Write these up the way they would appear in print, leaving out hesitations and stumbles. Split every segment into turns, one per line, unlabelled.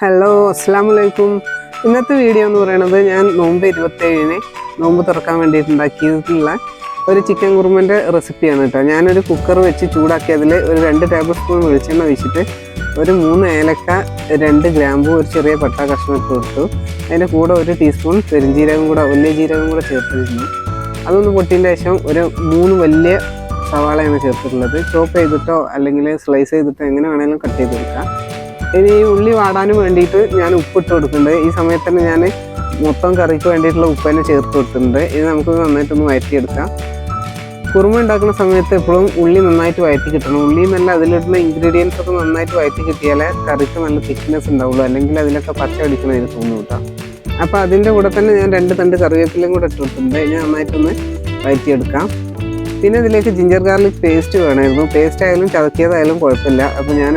Hello, അസ്സാം വലൈക്കും. ഇന്നത്തെ വീഡിയോ എന്ന് പറയുന്നത് ഞാൻ നോമ്പ് 27-ന് നോമ്പ് തുറക്കാൻ വേണ്ടിയിട്ടുണ്ടാക്കിയിട്ടുള്ള ഒരു ചിക്കൻ കുറുമൻ്റെ റെസിപ്പിയാണ് കേട്ടോ. ഞാനൊരു കുക്കർ വെച്ച് ചൂടാക്കി അതിൽ ഒരു 2 ടേബിൾ സ്പൂൺ വെളിച്ചെണ്ണ ഒഴിച്ചിട്ട് ഒരു 3 ഏലക്ക, 2 ഗ്രാമ്പൂ, ഒരു ചെറിയ പട്ട കഷ്ണം ഇട്ട് കൊടുത്തു. അതിൻ്റെ കൂടെ 1 ടീസ്പൂൺ പെരുംജീരകം കൂടെ, വലിയ ജീരകം കൂടെ ചേർത്തിരുന്നു. അതൊന്ന് പൊട്ടിയതിൻ്റെ ശേഷം ഒരു 3 വലിയ സവാളയാണ് ചേർത്തിട്ടുള്ളത്. ചോപ്പ് ചെയ്തിട്ടോ അല്ലെങ്കിൽ സ്ലൈസ് ചെയ്തിട്ടോ എങ്ങനെ വേണമെങ്കിലും കട്ട് ചെയ്ത് കൊടുക്കാം. ഇനി ഈ ഉള്ളി വാടാനും വേണ്ടിയിട്ട് ഞാൻ ഉപ്പിട്ട് കൊടുക്കുന്നുണ്ട്. ഈ സമയത്ത് തന്നെ ഞാൻ മൊത്തം കറിക്ക് വേണ്ടിയിട്ടുള്ള ഉപ്പ് തന്നെ ചേർത്ത് കൊടുത്തിട്ടുണ്ട്. ഇത് നമുക്ക് നന്നായിട്ടൊന്ന് വഴറ്റിയെടുക്കാം. കുറുമ ഉണ്ടാക്കുന്ന സമയത്ത് എപ്പോഴും ഉള്ളി നന്നായിട്ട് വഴറ്റി കിട്ടണം. ഉള്ളി നല്ല അതിലിടുന്ന ഇൻഗ്രീഡിയൻസ് ഒക്കെ നന്നായിട്ട് വഴറ്റി കിട്ടിയാലേ കറിക്ക് നല്ല തിക്നെസ് ഉണ്ടാവുള്ളൂ, അല്ലെങ്കിൽ അതിലൊക്കെ പച്ച അടിക്കണമെന്ന് തോന്നും കേട്ടോ. അപ്പോൾ അതിൻ്റെ കൂടെ തന്നെ ഞാൻ 2 തണ്ട് കറിവേപ്പിലയും കൂടെ ഇട്ട് കൊടുത്തിട്ടുണ്ട്. ഇനി നന്നായിട്ടൊന്ന് വഴറ്റിയെടുക്കാം. പിന്നെ ഇതിലേക്ക് ജിഞ്ചർ ഗാർലിക് പേസ്റ്റ് വേണമായിരുന്നു. പേസ്റ്റ് ആയാലും ചതക്കിയതായാലും കുഴപ്പമില്ല. അപ്പോൾ ഞാൻ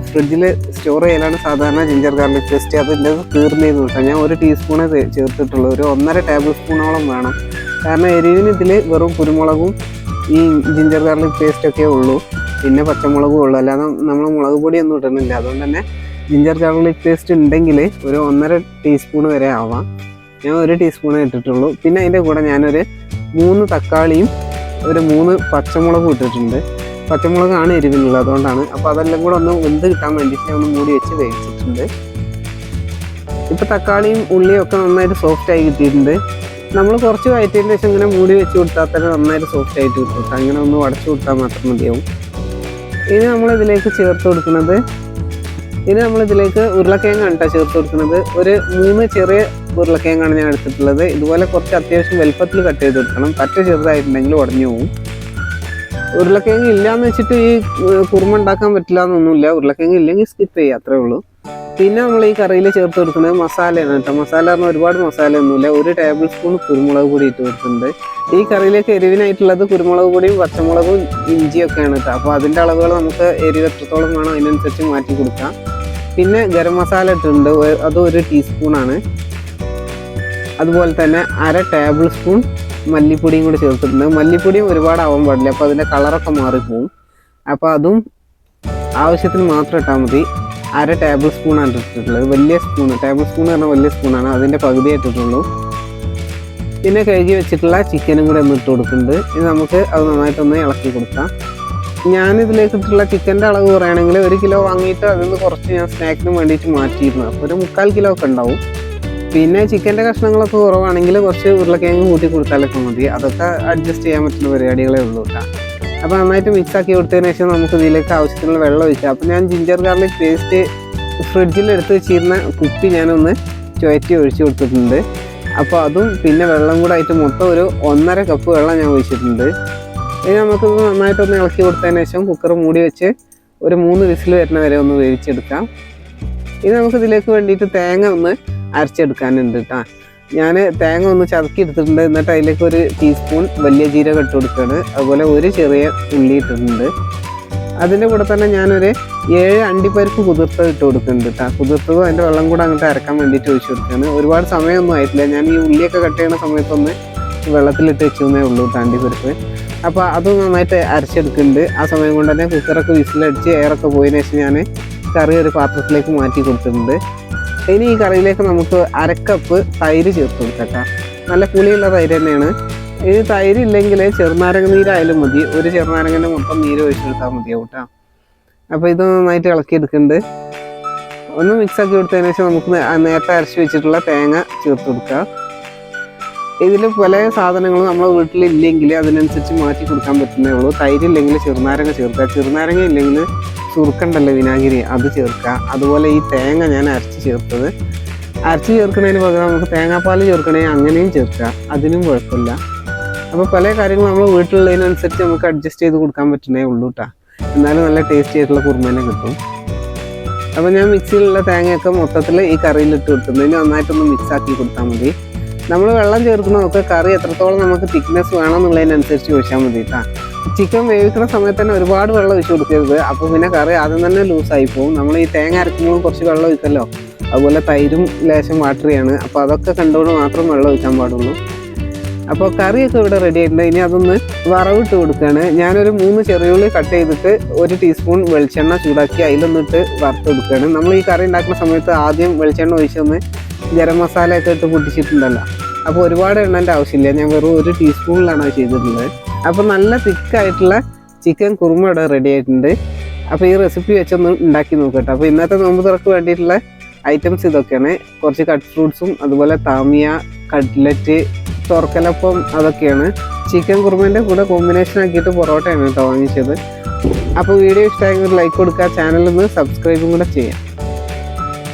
ഫ്രിഡ്ജിൽ സ്റ്റോർ ചെയ്യലാണ് സാധാരണ ജിഞ്ചർ ഗാർലിക് പേസ്റ്റ്. അതിൻ്റെ തീർന്നിരുന്നു കേട്ടോ. ഞാൻ 1 ടീസ്പൂണേ ചേർത്തിട്ടുള്ളൂ. ഒരു 1.5 ടേബിൾ സ്പൂണോളം വേണം. കാരണം എരിവിന് ഇതിൽ വെറും കുരുമുളകും ഈ ജിഞ്ചർ ഗാർലിക് പേസ്റ്റൊക്കെ ഉള്ളൂ, പിന്നെ പച്ചമുളകും ഉള്ളൂ, അല്ലാതെ നമ്മൾ മുളക് പൊടിയൊന്നും ഇടുന്നില്ല. അതുകൊണ്ട് തന്നെ ജിഞ്ചർ ഗാർലിക് പേസ്റ്റ് ഉണ്ടെങ്കിൽ ഒരു 1.5 ടീസ്പൂൺ വരെ ആവാം. ഞാൻ 1 ടീസ്പൂണേ ഇട്ടിട്ടുള്ളൂ. പിന്നെ അതിൻ്റെ കൂടെ ഞാനൊരു 3 തക്കാളിയും ഒരു 3 പച്ചമുളകും ഇട്ടിട്ടുണ്ട്. പച്ചമുളകാണ് എരിവിനുള്ളത്, അതുകൊണ്ടാണ്. അപ്പോൾ അതെല്ലാം കൂടെ ഒന്ന് വെന്ത് കിട്ടാൻ വേണ്ടിയിട്ട് ഞാൻ ഒന്ന് മൂടി വെച്ച് വേവിച്ചിട്ടുണ്ട്. ഇപ്പോൾ തക്കാളിയും ഉള്ളിയും ഒക്കെ നന്നായിട്ട് സോഫ്റ്റായി കിട്ടിയിട്ടുണ്ട്. നമ്മൾ കുറച്ച് വഴറ്റിയതിന് ശേഷം ഇങ്ങനെ മൂടി വെച്ച് കൊടുത്താൽ തന്നെ നന്നായിട്ട് സോഫ്റ്റ് ആയിട്ട് കിട്ടും. അങ്ങനെ ഒന്ന് ഉടച്ചു കൊടുത്താൽ മാത്രം മതിയാവും. ഇനി നമ്മളിതിലേക്ക് ചേർത്ത് കൊടുക്കുന്നത് ഉരുളക്കിഴങ്ങാണ് കേട്ടോ ചേർത്ത് കൊടുക്കുന്നത്. ഒരു 3 ചെറിയ ഉരുളക്കിഴങ്ങാണ് ഞാൻ എടുത്തിട്ടുള്ളത്. ഇതുപോലെ കുറച്ച് അത്യാവശ്യം വലുപ്പത്തിൽ കട്ട് ചെയ്ത് കൊടുക്കണം. പറ്റ ചെറുതായിട്ടുണ്ടെങ്കിൽ ഉടഞ്ഞു പോകും. ഉരുളക്കിഴങ്ങ് ഇല്ലയെന്ന് വെച്ചിട്ട് ഈ കുറുമ ഉണ്ടാക്കാൻ പറ്റില്ല എന്നൊന്നുമില്ല. ഉരുളക്കിഴങ്ങ് ഇല്ലെങ്കിൽ സ്കിപ്പ് ചെയ്യുക, അത്രേ ഉള്ളൂ. പിന്നെ നമ്മൾ ഈ കറിയിൽ ചേർത്ത് കൊടുക്കുന്നത് മസാലയാണ് കേട്ടോ. മസാല പറഞ്ഞാൽ ഒരുപാട് മസാലയൊന്നുമില്ല. 1 ടേബിൾ സ്പൂൺ കുരുമുളക് പൊടി ഇട്ട് കൊടുത്തിട്ടുണ്ട്. ഈ കറിയിലേക്ക് എരിവിനായിട്ടുള്ളത് കുരുമുളക് പൊടിയും പച്ചമുളകും ഇഞ്ചിയൊക്കെയാണ് കേട്ടോ. അപ്പോൾ അതിൻ്റെ അളവുകൾ നമുക്ക് എരിവ് എത്രത്തോളം വേണം അതിനനുസരിച്ച് മാറ്റി കൊടുക്കാം. പിന്നെ ഗരം മസാല ഇട്ടിട്ടുണ്ട്, അത് 1 ടീസ്പൂണാണ്. അതുപോലെ തന്നെ 1/2 ടേബിൾ സ്പൂൺ മല്ലിപ്പൊടിയും കൂടി ചേർത്തിട്ടുണ്ട്. മല്ലിപ്പൊടിയും ഒരുപാട് ആവാൻ പാടില്ല, അപ്പോൾ അതിൻ്റെ കളറൊക്കെ മാറിപ്പോവും. അപ്പോൾ അതും ആവശ്യത്തിന് മാത്രം ഇട്ടാൽ മതി. 1/2 ടേബിൾ സ്പൂണാണ് ഇട്ടിട്ടുള്ളത്. വലിയ സ്പൂൺ, ടേബിൾ സ്പൂൺ പറഞ്ഞാൽ വലിയ സ്പൂണാണ്, അതിൻ്റെ പകുതി ഇട്ടിട്ടുള്ളൂ. പിന്നെ കഴുകി വെച്ചിട്ടുള്ള ചിക്കനും കൂടെ ഒന്ന് ഇട്ട് കൊടുക്കുന്നുണ്ട്. ഇനി നമുക്ക് അത് നന്നായിട്ടൊന്ന് ഇളക്കി കൊടുക്കാം. ഞാനിതിലേക്ക് ഇട്ടിട്ടുള്ള ചിക്കൻ്റെ അളവ് പറയുകയാണെങ്കിൽ 1 കിലോ വാങ്ങിയിട്ട് അതിൽ നിന്ന് കുറച്ച് ഞാൻ സ്നാക്കിന് വേണ്ടിയിട്ട് മാറ്റിയിരുന്നു. അപ്പോൾ ഒരു 3/4 കിലോ ഒക്കെ ഉണ്ടാവും. പിന്നെ ചിക്കൻ്റെ കഷ്ണങ്ങളൊക്കെ കുറവാണെങ്കിൽ കുറച്ച് ഉരുളക്കിഴങ്ങ് കൂട്ടി കൊടുത്താലൊക്കെ മതി. അതൊക്കെ അഡ്ജസ്റ്റ് ചെയ്യാൻ പറ്റുന്ന പരിപാടികളേ ഉള്ളൂ കേട്ടോ. അപ്പോൾ നന്നായിട്ട് മിക്സാക്കി കൊടുത്തതിന് ശേഷം നമുക്ക് ഇതിലേക്ക് ആവശ്യത്തിനുള്ള വെള്ളം ഒഴിക്കാം. അപ്പോൾ ഞാൻ ജിഞ്ചർ ഗാർലിക് പേസ്റ്റ് ഫ്രിഡ്ജിൽ എടുത്ത് വെച്ചിരുന്ന കുപ്പി ഞാനൊന്ന് ചുവറ്റി ഒഴിച്ച് കൊടുത്തിട്ടുണ്ട്. അപ്പോൾ അതും പിന്നെ വെള്ളം കൂടെ ആയിട്ട് മൊത്തം ഒരു 1.5 കപ്പ് വെള്ളം ഞാൻ ഒഴിച്ചിട്ടുണ്ട്. ഇനി നമുക്കിത് നന്നായിട്ടൊന്ന് ഇളക്കി കൊടുത്തതിന് ശേഷം കുക്കർ മൂടി വെച്ച് ഒരു 3 വിസിൽ വരുന്ന വരെ ഒന്ന് വേവിച്ചെടുക്കാം. ഇനി നമുക്കിതിലേക്ക് വേണ്ടിയിട്ട് തേങ്ങ ഒന്ന് അരച്ചെടുക്കാനുണ്ട് കേട്ടോ. ഞാൻ തേങ്ങ ഒന്ന് ചതക്കി എടുത്തിട്ടുണ്ട്. എന്നിട്ട് അതിലേക്ക് 1 ടീസ്പൂൺ വലിയ ജീരകം ഇട്ട് കൊടുക്കുകയാണ്. അതുപോലെ 1 ചെറിയ ഉള്ളി ഇട്ടിട്ടുണ്ട്. അതിൻ്റെ കൂടെ തന്നെ ഞാനൊരു 7 അണ്ടിപ്പരിപ്പ് കുതിർത്തത് ഇട്ട് കൊടുക്കുന്നുണ്ട് കേട്ടോ. കുതിർത്തതും അതിൻ്റെ വെള്ളം കൂടെ അങ്ങോട്ട് അരക്കാൻ വേണ്ടിയിട്ട് ഒഴിച്ച് കൊടുക്കുകയാണ്. ഒരുപാട് സമയമൊന്നും ആയിട്ടില്ല. ഞാൻ ഈ ഉള്ളിയൊക്കെ കട്ട് ചെയ്യുന്ന സമയത്തൊന്ന് വെള്ളത്തിലിട്ട് വെച്ചേ ഉള്ളൂ കേട്ടോ അണ്ടിപ്പരിപ്പ്. അപ്പോൾ അത് നന്നായിട്ട് അരച്ചെടുക്കുന്നുണ്ട്. ആ സമയം കൊണ്ട് തന്നെ കുക്കറൊക്കെ വിസിലടിച്ച് എയറൊക്കെ പോയതിനു ശേഷം ഞാൻ കറി ഒരു പാത്രത്തിലേക്ക് മാറ്റി കൊടുത്തിട്ടുണ്ട്. ഇനി ഈ കറിയിലേക്ക് നമുക്ക് 1/2 കപ്പ് തൈര് ചേർത്ത് കൊടുക്കാം. നല്ല പുളിയുള്ള തൈര് തന്നെയാണ്. ഇത് തൈര് ഇല്ലെങ്കിൽ ചെറുനാരങ്ങ നീരായാലും മതി. 1 ചെറുനാരങ്ങൻ്റെ മൊത്തം നീര് ഒഴിച്ചെടുത്താൽ മതിയാവും കേട്ടോ. അപ്പോൾ ഇത് നന്നായിട്ട് ഇളക്കിയെടുക്കുന്നുണ്ട്. ഒന്ന് മിക്സാക്കി കൊടുത്തതിന് ശേഷം നമുക്ക് നേരത്തെ അരച്ച് വെച്ചിട്ടുള്ള തേങ്ങ ചേർത്ത് കൊടുക്കുക. ഇതിൽ പല സാധനങ്ങളും നമ്മളെ വീട്ടിലില്ലെങ്കിൽ അതിനനുസരിച്ച് മാറ്റി കൊടുക്കാൻ പറ്റുന്നേ ഉള്ളൂ. തൈരില്ലെങ്കിൽ ചെറുനാരങ്ങ ചേർക്കുക. ചെറുനാരങ്ങ ഇല്ലെങ്കിൽ സുറുക്കണ്ടല്ലോ വിനാഗിരി, അത് ചേർക്കുക. അതുപോലെ ഈ തേങ്ങ ഞാൻ അരച്ച് ചേർത്തത്, അരച്ച് ചേർക്കുന്നതിന് പകരം നമുക്ക് തേങ്ങാപ്പാൽ ചേർക്കണമെങ്കിൽ അങ്ങനെയും ചേർക്കുക, അതിനും കുഴപ്പമില്ല. അപ്പോൾ പല കാര്യങ്ങളും നമ്മൾ വീട്ടിലുള്ളതിനനുസരിച്ച് നമുക്ക് അഡ്ജസ്റ്റ് ചെയ്ത് കൊടുക്കാൻ പറ്റുന്നേ ഉള്ളൂ കേട്ടോ. എന്നാലും നല്ല ടേസ്റ്റി ആയിട്ടുള്ള കുറുമേനെ കിട്ടും. അപ്പോൾ ഞാൻ മിക്സിയിലുള്ള തേങ്ങയൊക്കെ മൊത്തത്തിൽ ഈ കറിയിലിട്ട് കൊടുക്കുന്നത്. ഇനി നന്നായിട്ടൊന്ന് മിക്സാക്കി കൊടുത്താൽ മതി. നമ്മൾ വെള്ളം ചേർക്കുന്നതൊക്കെ കറി എത്രത്തോളം നമുക്ക് തിക്നെസ് വേണമെന്നുള്ളതിനനുസരിച്ച് ഒഴിച്ചാൽ മതി കേട്ടോ. ചിക്കൻ വേവിക്കുന്ന സമയത്ത് തന്നെ ഒരുപാട് വെള്ളം ഒഴിച്ച് കൊടുക്കരുത്. അപ്പോൾ പിന്നെ കറി ആദ്യം തന്നെ ലൂസായി പോകും. നമ്മൾ ഈ തേങ്ങ അരക്കുമ്പോൾ കുറച്ച് വെള്ളം ഒഴിക്കല്ലോ. അതുപോലെ തൈരും ലേശം വാട്ടറിയാണ്. അപ്പോൾ അതൊക്കെ കണ്ടുകൊണ്ട് മാത്രം വെള്ളം ഒഴിക്കാൻ പാടുള്ളൂ. അപ്പോൾ കറിയൊക്കെ ഇവിടെ റെഡി ആയിട്ടുണ്ട്. ഇനി അതൊന്ന് വറവിട്ട് കൊടുക്കുകയാണ്. ഞാനൊരു 3 ചെറിയുള്ളി കട്ട് ചെയ്തിട്ട് 1 ടീസ്പൂൺ വെളിച്ചെണ്ണ ചൂടാക്കി അതിലൊന്നിട്ട് വറുത്ത് കൊടുക്കുകയാണ്. നമ്മൾ ഈ കറി ഉണ്ടാക്കുന്ന സമയത്ത് ആദ്യം വെളിച്ചെണ്ണ ഒഴിച്ചൊന്ന് ഗരം മസാലയൊക്കെ ഇട്ട് പൊട്ടിച്ചിട്ടുണ്ടല്ലോ. അപ്പോൾ ഒരുപാട് എണ്ണൻ്റെ ആവശ്യമില്ല. ഞാൻ വെറും 1 ടീസ്പൂണിലാണ് അത് ചെയ്തിട്ടുള്ളത്. അപ്പോൾ നല്ല തിക്കായിട്ടുള്ള ചിക്കൻ കുറുമ ഇവിടെ റെഡി ആയിട്ടുണ്ട്. അപ്പോൾ ഈ റെസിപ്പി വെച്ചൊന്ന് ഉണ്ടാക്കി നോക്കട്ടെ. അപ്പോൾ ഇന്നത്തെ നോമ്പ് തുറക്ക് വേണ്ടിയിട്ടുള്ള ഐറ്റംസ് ഇതൊക്കെയാണ്. കുറച്ച് കട്ട് ഫ്രൂട്ട്സും അതുപോലെ താമിയ, കട്ട്ലറ്റ്, തുറക്കലപ്പം അതൊക്കെയാണ്. ചിക്കൻ കുറുമേൻ്റെ കൂടെ കോമ്പിനേഷൻ ആക്കിയിട്ട് പൊറോട്ടയാണ് കേട്ടോ വാങ്ങിച്ചത്. അപ്പോൾ വീഡിയോ ഇഷ്ടമായെങ്കിൽ ഒരു ലൈക്ക് കൊടുക്കുക, ചാനലിൽ നിന്ന് സബ്സ്ക്രൈബും കൂടെ ചെയ്യാം.